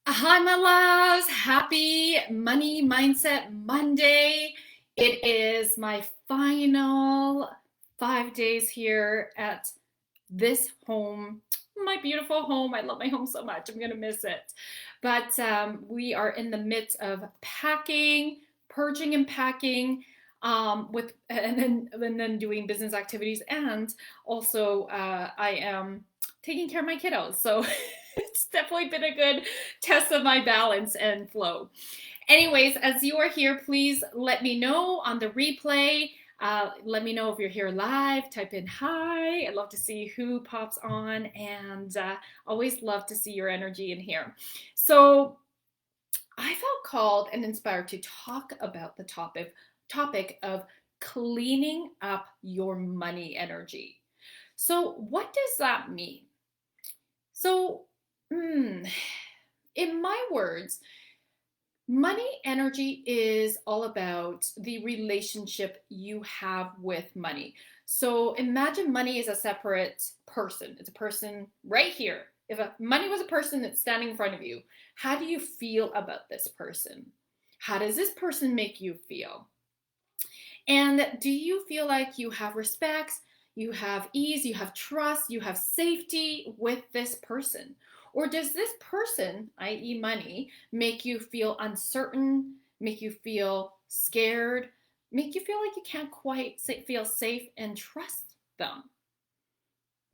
Hi, my loves. Happy Money Mindset Monday. It is my final 5 days here at this home, my beautiful home. I love my home so much. I'm going to miss it. But we are in the midst of packing, purging and packing. And then doing business activities, and also I am taking care of my kiddos. So it's definitely been a good test of my balance and flow. Anyways, as you are here, please let me know on the replay. Let me know if you're here live. Type in hi. I'd love to see who pops on, and always love to see your energy in here. So I felt called and inspired to talk about the topic of cleaning up your money energy. So what does that mean? So, mm, in my words, money energy is all about the relationship you have with money. So imagine money is a separate person. It's a person right here. If money was a person that's standing in front of you, how do you feel about this person? How does this person make you feel? And do you feel like you have respect, you have ease, you have trust, you have safety with this person? Or does this person, i.e., money, make you feel uncertain, make you feel scared, make you feel like you can't quite feel safe and trust them?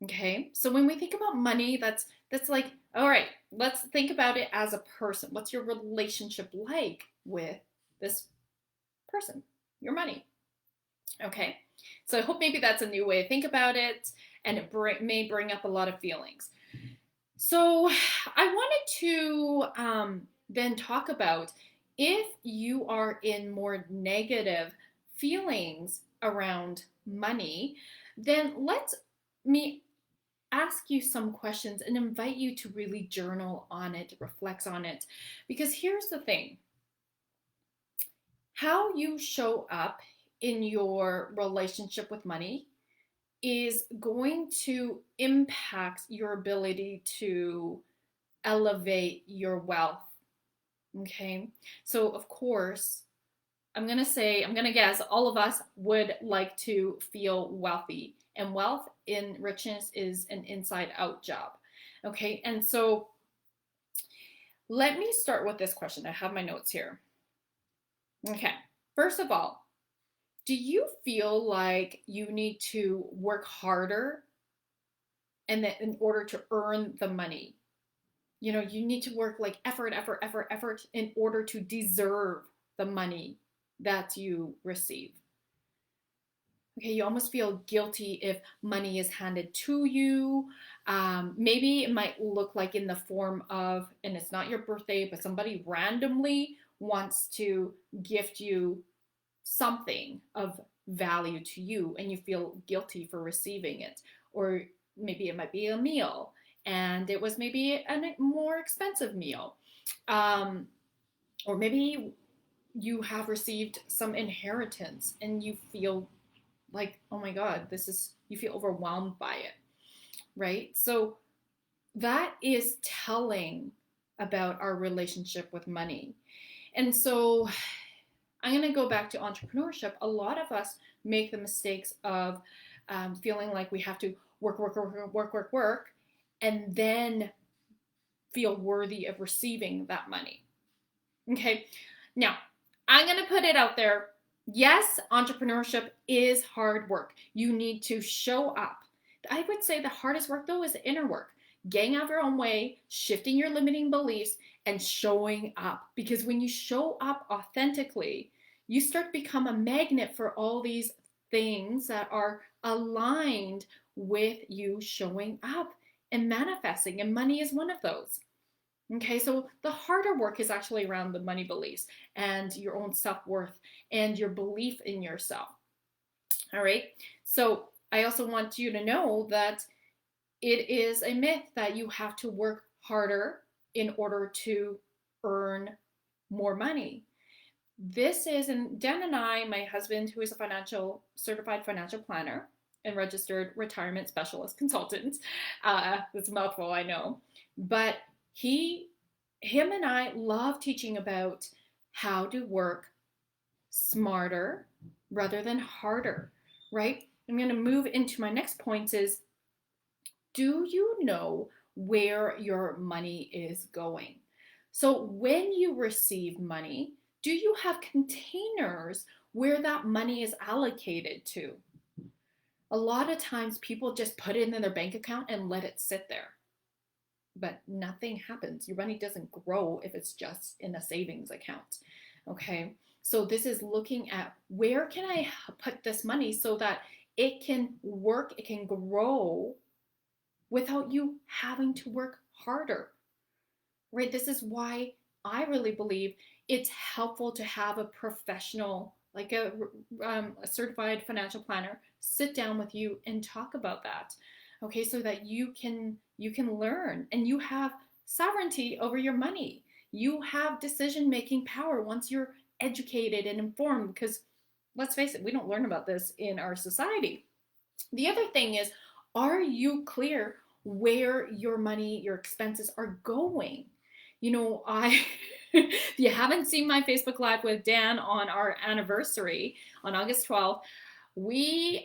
Okay, so when we think about money, that's like, all right, let's think about it as a person. What's your relationship like with this person, your money? Okay, so I hope maybe that's a new way to think about it, and it may bring up a lot of feelings. So I wanted to then talk about if you are in more negative feelings around money, then let me ask you some questions and invite you to really journal on it, reflect on it. Because here's the thing, how you show up in your relationship with money is going to impact your ability to elevate your wealth. Okay. So, of course, I'm going to guess all of us would like to feel wealthy. And wealth in richness is an inside out job. Okay. And so, let me start with this question. I have my notes here. Okay. First of all, do you feel like you need to work harder and that in order to earn the money? You know, you need to work like effort in order to deserve the money that you receive. Okay, you almost feel guilty if money is handed to you. Maybe it might look like in the form of, and it's not your birthday, but somebody randomly wants to gift you something of value to you, and you feel guilty for receiving it. Or maybe it might be a meal, and it was maybe a more expensive meal. Um, or maybe you have received some inheritance and you feel like, oh my God, you feel overwhelmed by it, right? So that is telling about our relationship with money. And so I'm going to go back to entrepreneurship. A lot of us make the mistakes of feeling like we have to work, and then feel worthy of receiving that money. Okay, now I'm going to put it out there. Yes, entrepreneurship is hard work. You need to show up. I would say the hardest work, though, is the inner work. Getting out of your own way, shifting your limiting beliefs, and showing up. Because when you show up authentically, you start to become a magnet for all these things that are aligned with you showing up and manifesting. And money is one of those. Okay, so the harder work is actually around the money beliefs and your own self worth and your belief in yourself. All right, so I also want you to know that it is a myth that you have to work harder in order to earn more money. This is, and Dan and I, my husband, who is a certified financial planner and registered retirement specialist consultant, that's a mouthful, I know, but he him and I love teaching about how to work smarter rather than harder, right? I'm going to move into my next point is, do you know where your money is going? So when you receive money, do you have containers where that money is allocated to? A lot of times people just put it in their bank account and let it sit there, but nothing happens. Your money doesn't grow if it's just in a savings account. Okay. So this is looking at, where can I put this money so that it can work, it can grow without you having to work harder, right? This is why I really believe it's helpful to have a professional, like a certified financial planner, sit down with you and talk about that. Okay, so that you can learn and you have sovereignty over your money. You have decision making power once you're educated and informed. Because let's face it, we don't learn about this in our society. The other thing is, are you clear where your money, your expenses are going? If you haven't seen my Facebook Live with Dan on our anniversary on August 12th,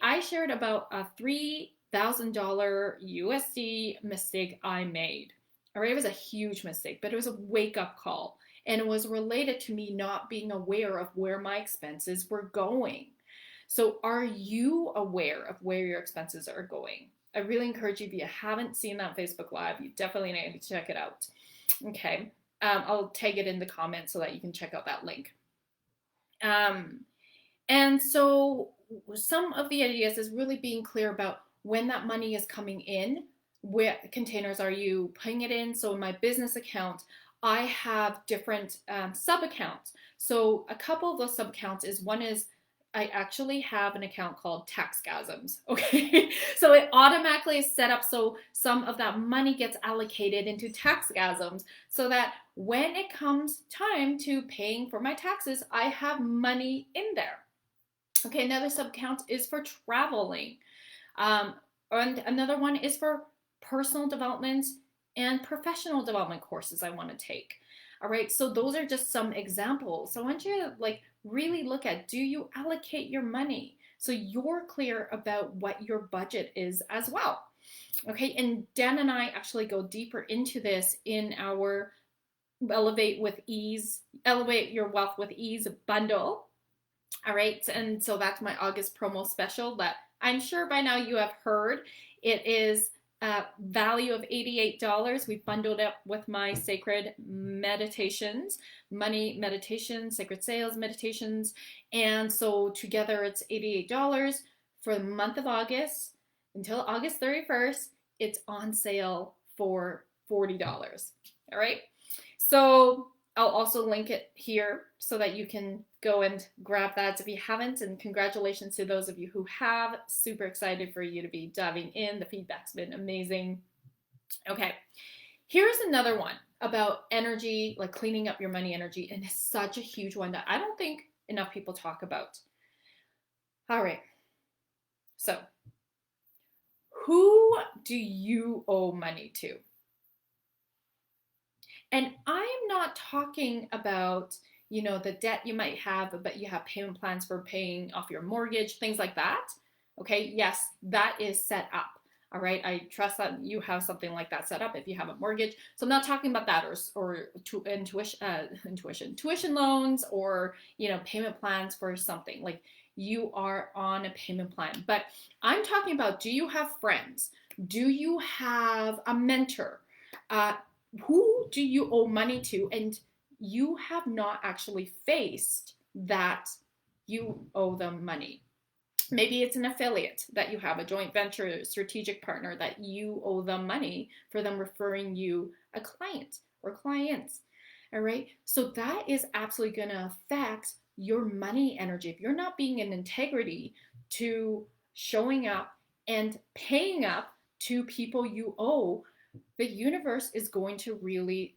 I shared about a $3,000 USD mistake I made. All right, it was a huge mistake, but it was a wake up call. And it was related to me not being aware of where my expenses were going. So, are you aware of where your expenses are going? I really encourage you, if you haven't seen that Facebook Live, you definitely need to check it out. Okay. I'll tag it in the comments so that you can check out that link. And so, some of the ideas is really being clear about when that money is coming in, where containers are you putting it in. So, in my business account, I have different sub accounts. So, a couple of those sub accounts is, one is, I actually have an account called Taxgasms. Okay. So it automatically is set up so some of that money gets allocated into Taxgasms so that when it comes time to paying for my taxes, I have money in there. Okay. Another sub account is for traveling. And another one is for personal development and professional development courses I want to take. All right. So those are just some examples. So I want you to really look at, do you allocate your money so you're clear about what your budget is as well? Okay, and Dan and I actually go deeper into this in our Elevate Your Wealth with Ease bundle. All right, and so that's my August promo special that I'm sure by now you have heard. It is a value of $88. We bundled up with my sacred meditations, money meditations, sacred sales meditations. And so together it's $88 for the month of August until August 31st. It's on sale for $40. All right. So I'll also link it here so that you can go and grab that if you haven't. And congratulations to those of you who have. Super excited for you to be diving in. The feedback's been amazing. Okay, here's another one about energy, like cleaning up your money energy. And it's such a huge one that I don't think enough people talk about. All right, so who do you owe money to? And I'm not talking about, the debt you might have, but you have payment plans for paying off your mortgage, things like that. Okay, yes, that is set up. All right, I trust that you have something like that set up if you have a mortgage. So I'm not talking about that, or tuition loans, or payment plans for something like you are on a payment plan. But I'm talking about, do you have friends? Do you have a mentor? Who do you owe money to? And you have not actually faced that you owe them money. Maybe it's an affiliate that you have, a joint venture, strategic partner that you owe them money for them referring you a client or clients. All right. So that is absolutely going to affect your money energy. If you're not being in integrity to showing up and paying up to people you owe, the universe is going to really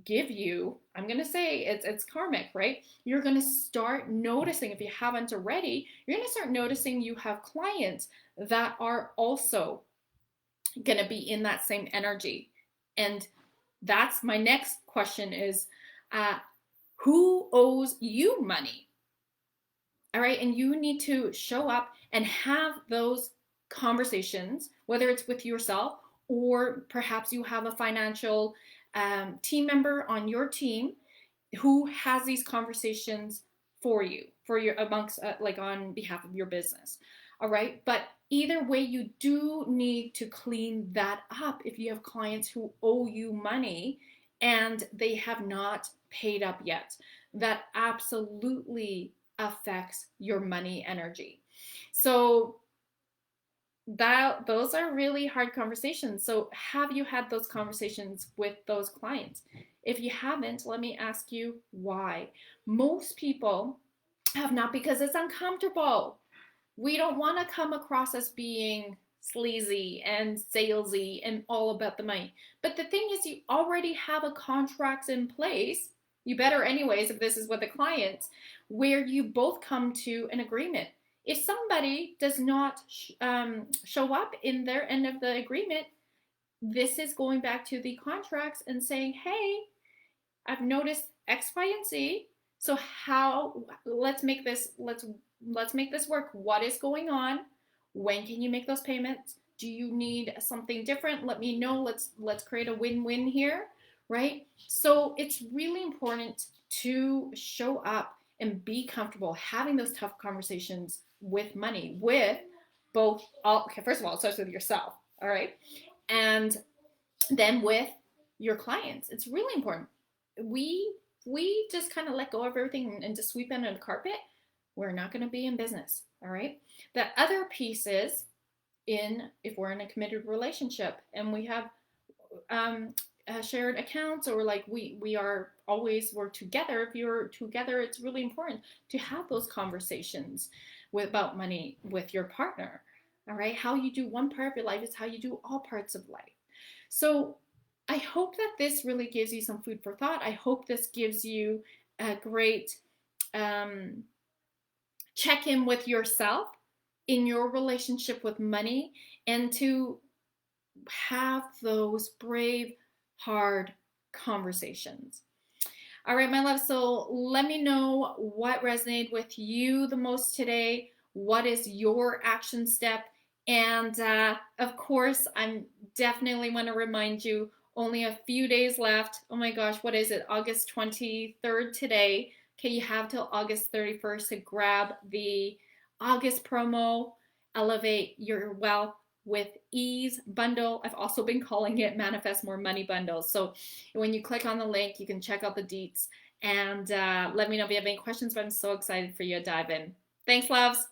give you, I'm going to say it's karmic, right? You're going to start noticing, if you haven't already, you're going to start noticing you have clients that are also going to be in that same energy. And That's my next question is, uh, who owes you money? All right. And you need to show up and have those conversations, whether it's with yourself or perhaps you have a financial team member on your team who has these conversations for your amongst like on behalf of your business. All right. But either way, you do need to clean that up if you have clients who owe you money and they have not paid up yet. That absolutely affects your money energy. So that those are really hard conversations. So have you had those conversations with those clients? If you haven't, let me ask you why. Most people have not because it's uncomfortable. We don't want to come across as being sleazy and salesy and all about the money. But the thing is, you already have a contract in place. You better, anyways, if this is with the clients, where you both come to an agreement. If somebody does not show up in their end of the agreement, this is going back to the contracts and saying, hey, I've noticed X, Y, and Z. So how let's make this work. What is going on? When can you make those payments? Do you need something different? Let me know. Let's create a win-win here, right? So it's really important to show up and be comfortable having those tough conversations with money, with both all okay, first of all, it starts with yourself, all right? And then with your clients. It's really important. We just kind of let go of everything and just sweep it under the carpet. We're not going to be in business. All right. The other piece is in if we're in a committed relationship and we have shared accounts or like we are always we're together. If you're together, it's really important to have those conversations about money with your partner. All right. How you do one part of your life is how you do all parts of life. So I hope that this really gives you some food for thought. I hope this gives you a great um, check in with yourself in your relationship with money and to have those brave, hard conversations. All right, my love. So let me know what resonated with you the most today. What is your action step? And of course, I'm definitely want to remind you only a few days left. Oh my gosh, what is it? August 23rd today. Okay, you have till August 31st to grab the August promo, Elevate Your Wealth with Ease bundle. I've also been calling it Manifest More Money bundles. So when you click on the link, you can check out the deets and let me know if you have any questions. But I'm so excited for you to dive in. Thanks, loves.